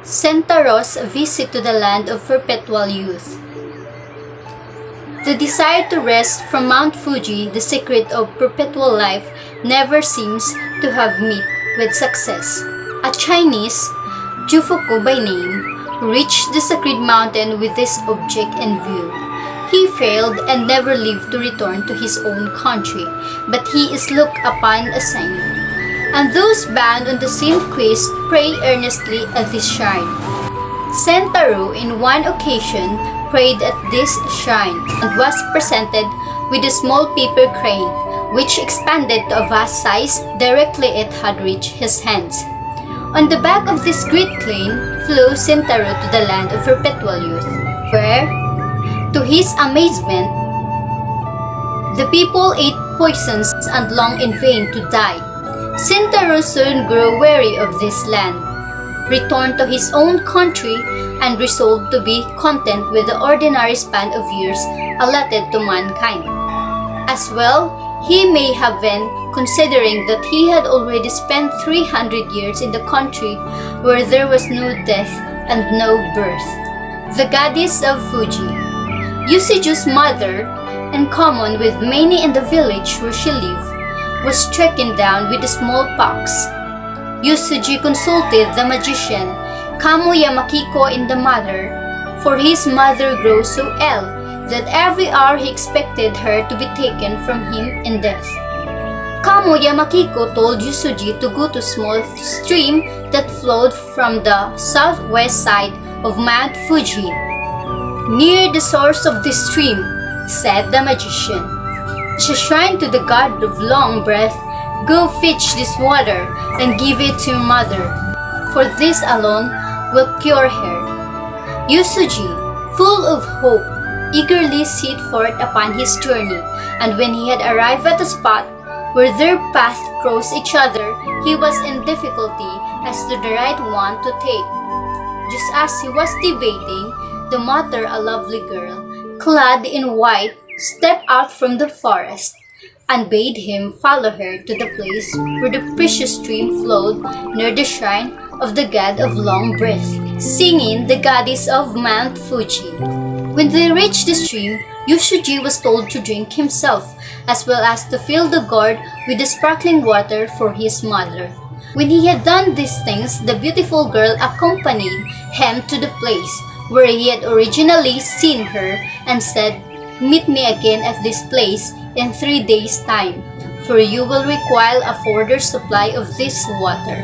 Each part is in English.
Sentaro's visit to the land of perpetual youth. The desire to wrest from Mount Fuji the secret of perpetual life never seems to have met with success. A Chinese, Jufuku by name, reached the sacred mountain with this object in view. He failed and never lived to return to his own country, but he is looked upon as saint. And those bound on the same quest pray earnestly at this shrine. Sentaro in one occasion prayed at this shrine and was presented with a small paper crane, which expanded to a vast size directly it had reached his hands. On the back of this great crane flew Sentaro to the land of perpetual youth, where, to his amazement, the people ate poisons and longed in vain to die. Sentaro soon grew weary of this land, returned to his own country, and resolved to be content with the ordinary span of years allotted to mankind. As well, he may have been, considering that he had already spent 300 years in the country where there was no death and no birth. The goddess of Fuji, Yusuju's mother, in common with many in the village where she lived, was stricken down with the smallpox. Yusuji consulted the magician Kamo Yamakiko in the matter, for his mother grew so ill that every hour he expected her to be taken from him in death. Kamo Yamakiko told Yusuji to go to a small stream that flowed from the southwest side of Mount Fuji. Near the source of this stream, said the magician, is a shrine to the god of long breath. Go fetch this water and give it to your mother, for this alone will cure her. Yusuji, full of hope, eagerly set forth upon his journey, and when he had arrived at a spot where their paths crossed each other, he was in difficulty as to the right one to take. Just as he was debating, the mother, a lovely girl, clad in white, stepped out from the forest and bade him follow her to the place where the precious stream flowed near the shrine of the god of long breath, singing the goddess of Mount Fuji. When they reached the stream, Yusuji was told to drink himself, as well as to fill the gourd with the sparkling water for his mother. When he had done these things, the beautiful girl accompanied him to the place where he had originally seen her and said, "Meet me again at this place in 3 days' time, for you will require a further supply of this water."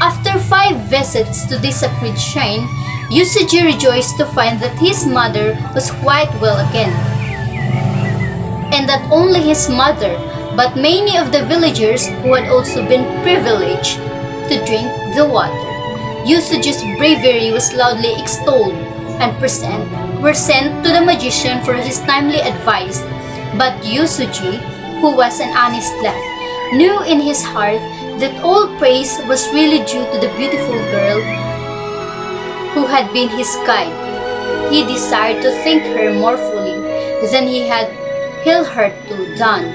After 5 visits to this sacred shrine, Yusuji rejoiced to find that his mother was quite well again, and that only his mother, but many of the villagers who had also been privileged to drink the water. Yusuji's bravery was loudly extolled, and presents were sent to the magician for his timely advice. But Yusuji, who was an honest lad, knew in his heart that all praise was really due to the beautiful girl who had been his guide. He desired to thank her more fully than he had hitherto done,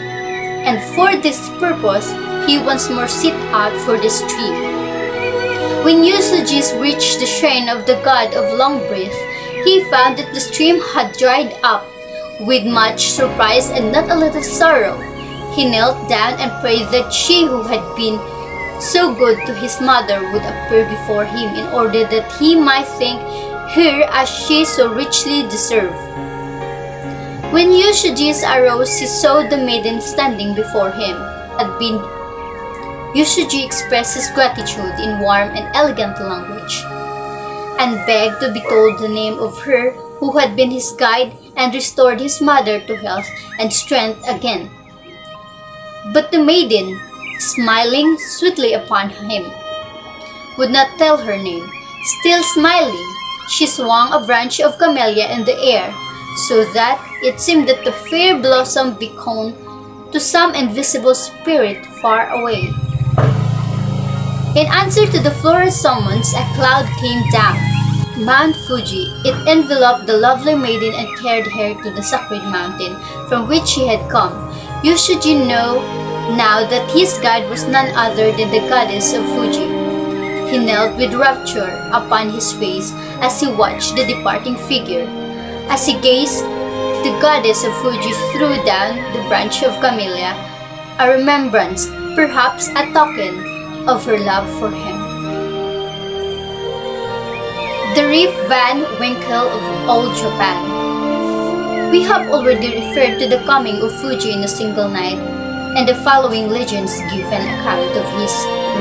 and for this purpose he once more set out for the stream. When Yusuji reached the shrine of the god of long breath, he found that the stream had dried up. With much surprise and not a little sorrow, he knelt down and prayed that she who had been so good to his mother would appear before him in order that he might thank her as she so richly deserved. When Yusuji arose, he saw the maiden standing before him. Yusuji expressed his gratitude in warm and elegant language, and begged to be told the name of her who had been his guide and restored his mother to health and strength again. But the maiden, smiling sweetly upon him, would not tell her name. Still smiling, she swung a branch of camellia in the air, so that it seemed that the fair blossom beckoned to some invisible spirit far away. In answer to the floral summons, a cloud came down. Mount Fuji, it enveloped the lovely maiden and carried her to the sacred mountain from which she had come. Yusuji knew now that his guide was none other than the goddess of Fuji. He knelt with rapture upon his face as he watched the departing figure. As he gazed, the goddess of Fuji threw down the branch of camellia, a remembrance, perhaps a token, of her love for him. The Rip Van Winkle of Old Japan. We have already referred to the coming of Fuji in a single night, and the following legends give an account of his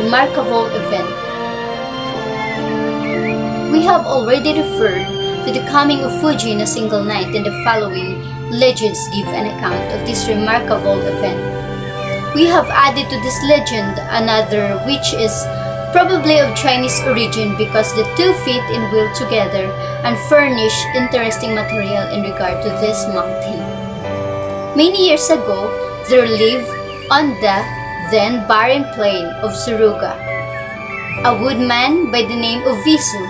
remarkable event. We have already referred to the coming of Fuji in a single night, and the following legends give an account of this remarkable event. We have added to this legend another which is probably of Chinese origin because the two fit in well together and furnish interesting material in regard to this mountain. Many years ago, there lived on the then barren plain of Suruga a woodman by the name of Visu.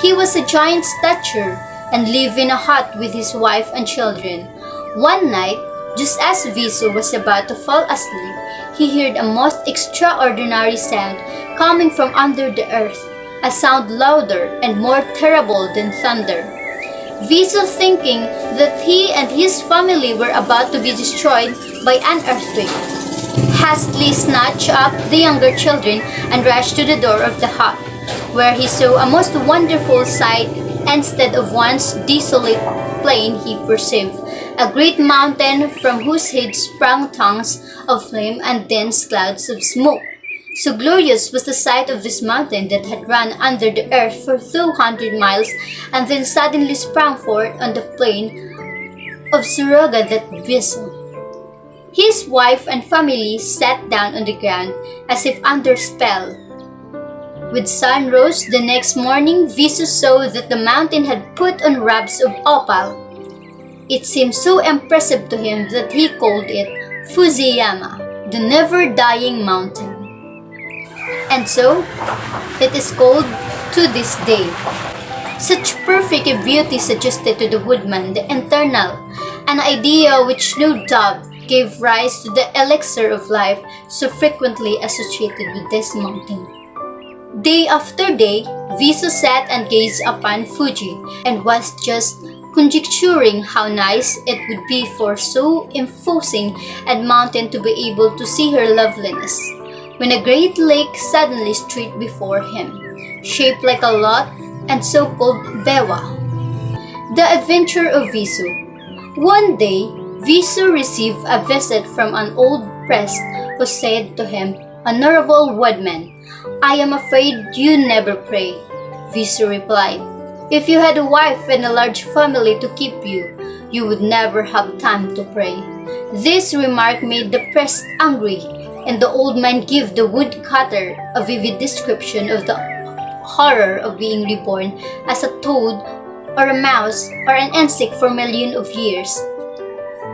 He was a giant stature and lived in a hut with his wife and children. One night, just as Visu was about to fall asleep, he heard a most extraordinary sound coming from under the earth, a sound louder and more terrible than thunder. Visu, thinking that he and his family were about to be destroyed by an earthquake, hastily snatched up the younger children and rushed to the door of the hut, where he saw a most wonderful sight. Instead of once desolate plain, he perceived a great mountain from whose head sprang tongues of flame and dense clouds of smoke. So glorious was the sight of this mountain that had run under the earth for 200 miles and then suddenly sprang forth on the plain of Suruga that Visu. His wife and family sat down on the ground as if under spell. With sun rose the next morning, Visu saw that the mountain had put on robes of opal. It seemed so impressive to him that he called it Fujiyama, the never-dying mountain. And so, it is called to this day. Such perfect beauty suggested to the woodman the eternal, an idea which no doubt gave rise to the elixir of life so frequently associated with this mountain. Day after day, Visu sat and gazed upon Fuji and was just conjecturing how nice it would be for so imposing a mountain to be able to see her loveliness, when a great lake suddenly stretched before him, shaped like a lot and so-called Bewa. The Adventure of Visu. One day, Visu received a visit from an old priest who said to him, "Honorable woodman, I am afraid you never pray." Visu replied, "If you had a wife and a large family to keep you, you would never have time to pray." This remark made the priest angry, and the old man gave the woodcutter a vivid description of the horror of being reborn as a toad or a mouse or an insect for millions of years.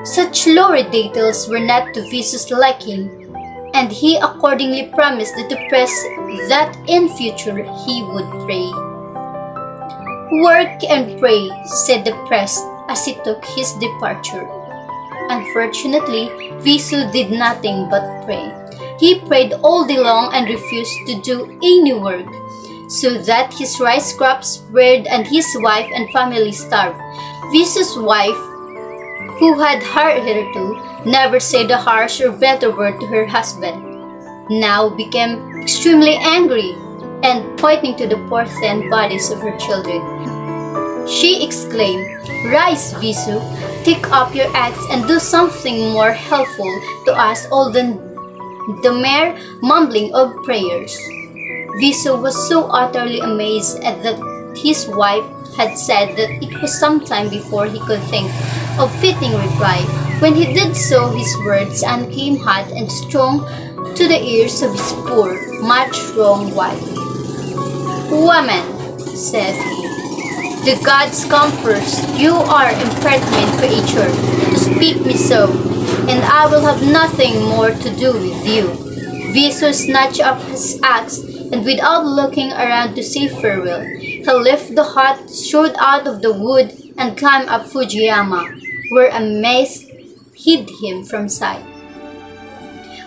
Such lurid details were not to Visu's liking, and he accordingly promised the priest that in future he would pray. "Work and pray," said the priest as he took his departure. Unfortunately, Visu did nothing but pray. He prayed all day long and refused to do any work, so that his rice crops spread and his wife and family starved. Visu's wife, who had hitherto never said a harsh or bitter word to her husband, now became extremely angry, and pointing to the poor thin bodies of her children, she exclaimed, "Rise, Visu, take up your axe and do something more helpful to us all than the mere mumbling of prayers." Visu was so utterly amazed at that his wife had said that it was some time before he could think of fitting reply. When he did so, his words came hot and strong to the ears of his poor, much wronged wife. "Woman," said he, "the gods come first. You are impertinent creature to speak me so, and I will have nothing more to do with you." Visu snatched up his axe, and without looking around to say farewell, he left the hut, strode out of the wood, and climbed up Fujiyama, where a mist hid him from sight.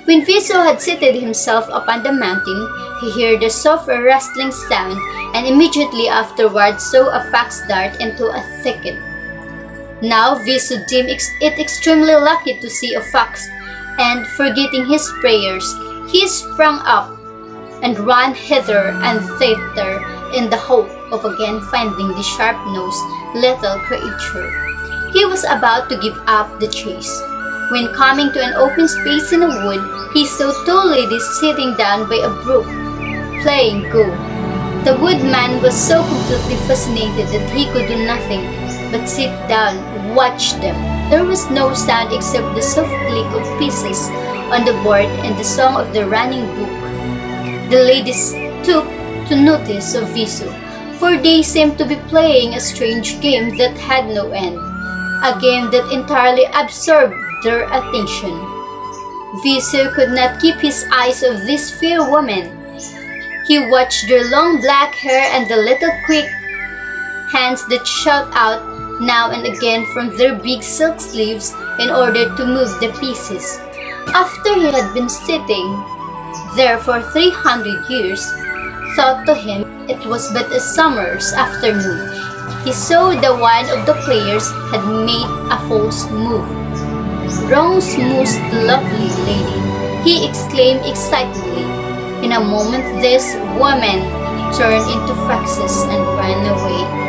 When Viso had seated himself upon the mountain, he heard a soft rustling sound, and immediately afterwards saw a fox dart into a thicket. Now Viso deemed it extremely lucky to see a fox, and forgetting his prayers, he sprang up and ran hither and thither in the hope of again finding the sharp-nosed little creature. He was about to give up the chase, when coming to an open space in a wood, he saw two ladies sitting down by a brook, playing Go. The woodman was so completely fascinated that he could do nothing but sit down and watch them. There was no sound except the soft click of pieces on the board and the song of the running brook. The ladies took to notice of Viso, for they seemed to be playing a strange game that had no end, a game that entirely absorbed their attention. Viso could not keep his eyes off this fair woman. He watched their long black hair and the little quick hands that shot out now and again from their big silk sleeves in order to move the pieces. After he had been sitting there for 300 years, thought to him it was but a summer's afternoon. He saw that one of the players had made a false move. "Wrong's most lovely lady," he exclaimed excitedly. In a moment this woman turned into foxes and ran away.